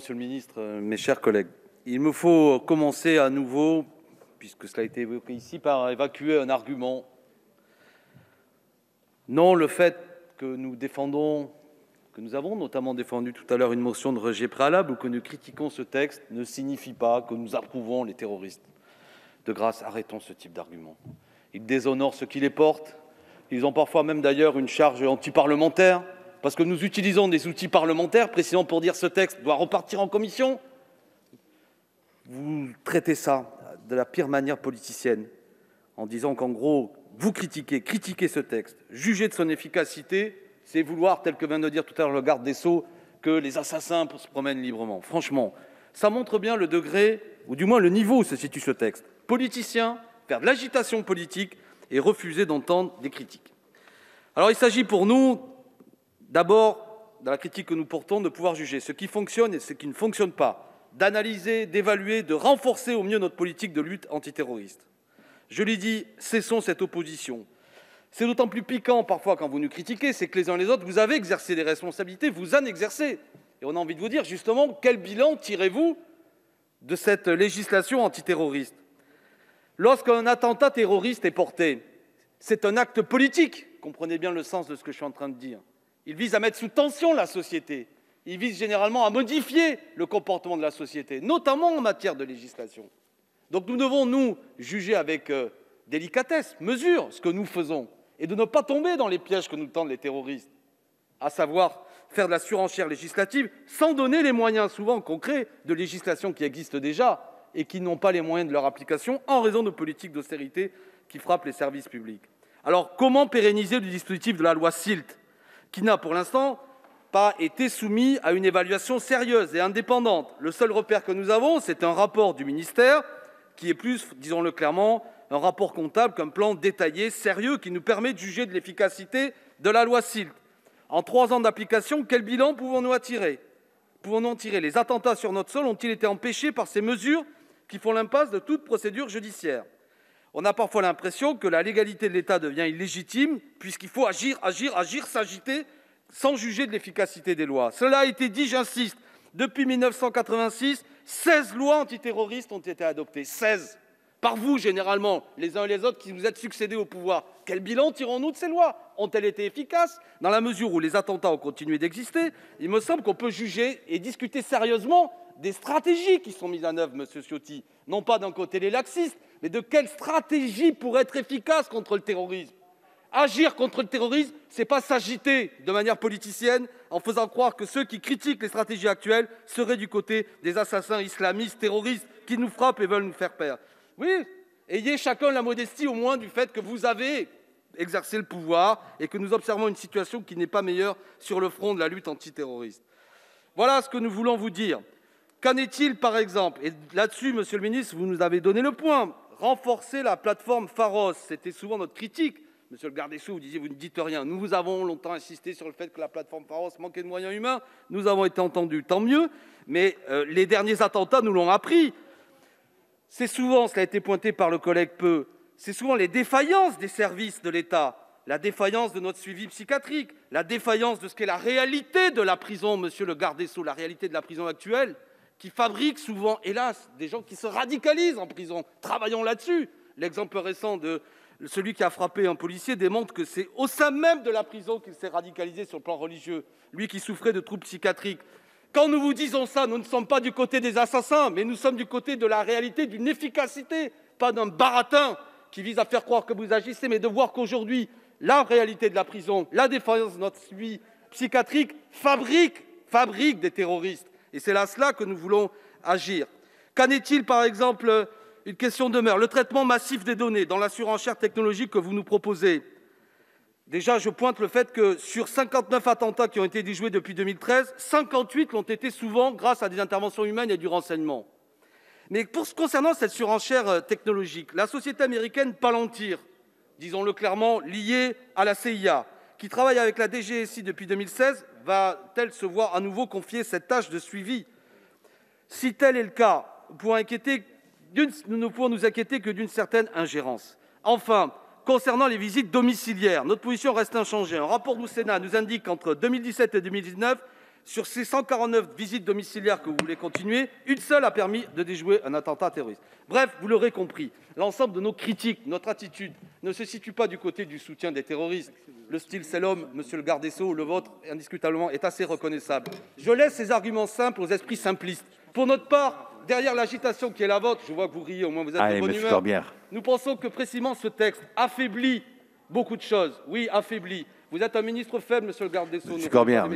Monsieur le ministre, mes chers collègues. Il me faut commencer à nouveau, puisque cela a été évoqué ici, par évacuer un argument. Non, le fait que nous avons notamment défendu tout à l'heure une motion de rejet préalable ou que nous critiquons ce texte ne signifie pas que nous approuvons les terroristes. De grâce, arrêtons ce type d'argument. Ils déshonorent ceux qui les portent. Ils ont parfois même d'ailleurs une charge anti-parlementaire, parce que nous utilisons des outils parlementaires précisément pour dire ce texte doit repartir en commission. Vous traitez ça de la pire manière politicienne, en disant qu'en gros, vous critiquez ce texte, jugez de son efficacité, c'est vouloir, tel que vient de dire tout à l'heure le garde des Sceaux, que les assassins se promènent librement. Franchement, ça montre bien le degré, ou du moins le niveau où se situe ce texte. Politicien, faire de l'agitation politique et refuser d'entendre des critiques. Alors il s'agit pour nous, d'abord, dans la critique que nous portons, de pouvoir juger ce qui fonctionne et ce qui ne fonctionne pas, d'analyser, d'évaluer, de renforcer au mieux notre politique de lutte antiterroriste. Je l'ai dit, cessons cette opposition. C'est d'autant plus piquant parfois quand vous nous critiquez, c'est que les uns et les autres, vous avez exercé des responsabilités, vous en exercez. Et on a envie de vous dire justement, quel bilan tirez-vous de cette législation antiterroriste ? Lorsqu'un attentat terroriste est porté, c'est un acte politique. Comprenez bien le sens de ce que je suis en train de dire. Il vise à mettre sous tension la société. Il vise généralement à modifier le comportement de la société, notamment en matière de législation. Donc nous devons, nous, juger avec délicatesse, mesure, ce que nous faisons, et de ne pas tomber dans les pièges que nous tendent les terroristes, à savoir faire de la surenchère législative sans donner les moyens souvent concrets de législation qui existent déjà et qui n'ont pas les moyens de leur application en raison de politiques d'austérité qui frappent les services publics. Alors, comment pérenniser le dispositif de la loi SILT, qui n'a pour l'instant pas été soumis à une évaluation sérieuse et indépendante ? Le seul repère que nous avons, c'est un rapport du ministère qui est plus, disons-le clairement, un rapport comptable qu'un plan détaillé, sérieux, qui nous permet de juger de l'efficacité de la loi SILT. En 3 ans d'application, quel bilan pouvons-nous en tirer ? Les attentats sur notre sol ont-ils été empêchés par ces mesures qui font l'impasse de toute procédure judiciaire ? On a parfois l'impression que la légalité de l'État devient illégitime, puisqu'il faut agir, s'agiter, sans juger de l'efficacité des lois. Cela a été dit, j'insiste, depuis 1986, 16 lois antiterroristes ont été adoptées. 16 par vous, généralement, les uns et les autres qui vous êtes succédés au pouvoir. Quel bilan tirons-nous de ces lois ? Ont-elles été efficaces ? Dans la mesure où les attentats ont continué d'exister, il me semble qu'on peut juger et discuter sérieusement des stratégies qui sont mises en œuvre, monsieur Ciotti. Non pas d'un côté les laxistes, mais de quelle stratégie pour être efficace contre le terrorisme ? Agir contre le terrorisme, ce n'est pas s'agiter de manière politicienne en faisant croire que ceux qui critiquent les stratégies actuelles seraient du côté des assassins islamistes, terroristes, qui nous frappent et veulent nous faire peur. Oui, ayez chacun la modestie au moins du fait que vous avez exercé le pouvoir et que nous observons une situation qui n'est pas meilleure sur le front de la lutte antiterroriste. Voilà ce que nous voulons vous dire. Qu'en est-il, par exemple ? Et là-dessus, monsieur le ministre, vous nous avez donné le point. Renforcer la plateforme Pharos, c'était souvent notre critique. Monsieur le garde des Sceaux, vous disiez, vous ne dites rien. Nous avons longtemps insisté sur le fait que la plateforme Pharos manquait de moyens humains. Nous avons été entendus, tant mieux. Mais les derniers attentats nous l'ont appris. C'est souvent, cela a été pointé par le collègue Peu, c'est souvent les défaillances des services de l'État, la défaillance de notre suivi psychiatrique, la défaillance de ce qu'est la réalité de la prison, monsieur le garde des Sceaux, la réalité de la prison actuelle, qui fabrique souvent, hélas, des gens qui se radicalisent en prison. Travaillons là-dessus. L'exemple récent de celui qui a frappé un policier démontre que c'est au sein même de la prison qu'il s'est radicalisé sur le plan religieux, lui qui souffrait de troubles psychiatriques. Quand nous vous disons ça, nous ne sommes pas du côté des assassins, mais nous sommes du côté de la réalité, d'une efficacité, pas d'un baratin qui vise à faire croire que vous agissez, mais de voir qu'aujourd'hui, la réalité de la prison, la défaillance de notre suivi psychiatrique fabrique des terroristes. Et c'est là cela que nous voulons agir. Qu'en est-il, par exemple, une question demeure, le traitement massif des données dans la surenchère technologique que vous nous proposez. Déjà, je pointe le fait que sur 59 attentats qui ont été déjoués depuis 2013, 58 l'ont été souvent grâce à des interventions humaines et du renseignement. Mais concernant cette surenchère technologique, la société américaine Palantir, disons-le clairement, liée à la CIA, qui travaille avec la DGSI depuis 2016, va-t-elle se voir à nouveau confier cette tâche de suivi ? Si tel est le cas, nous ne pouvons nous inquiéter que d'une certaine ingérence. Enfin, concernant les visites domiciliaires, notre position reste inchangée. Un rapport du Sénat nous indique qu'entre 2017 et 2019, Sur ces 149 visites domiciliaires que vous voulez continuer, une seule a permis de déjouer un attentat terroriste. Bref, vous l'aurez compris, l'ensemble de nos critiques, notre attitude, ne se situe pas du côté du soutien des terroristes. Le style c'est l'homme, monsieur le garde des Sceaux, le vôtre, indiscutablement, est assez reconnaissable. Je laisse ces arguments simples aux esprits simplistes. Pour notre part, derrière l'agitation qui est la vôtre, je vois que vous riez, au moins vous êtes de bonne humeur. Nous pensons que précisément ce texte affaiblit beaucoup de choses. Oui, affaiblit. Vous êtes un ministre faible, monsieur le garde des Sceaux. Monsieur Corbière,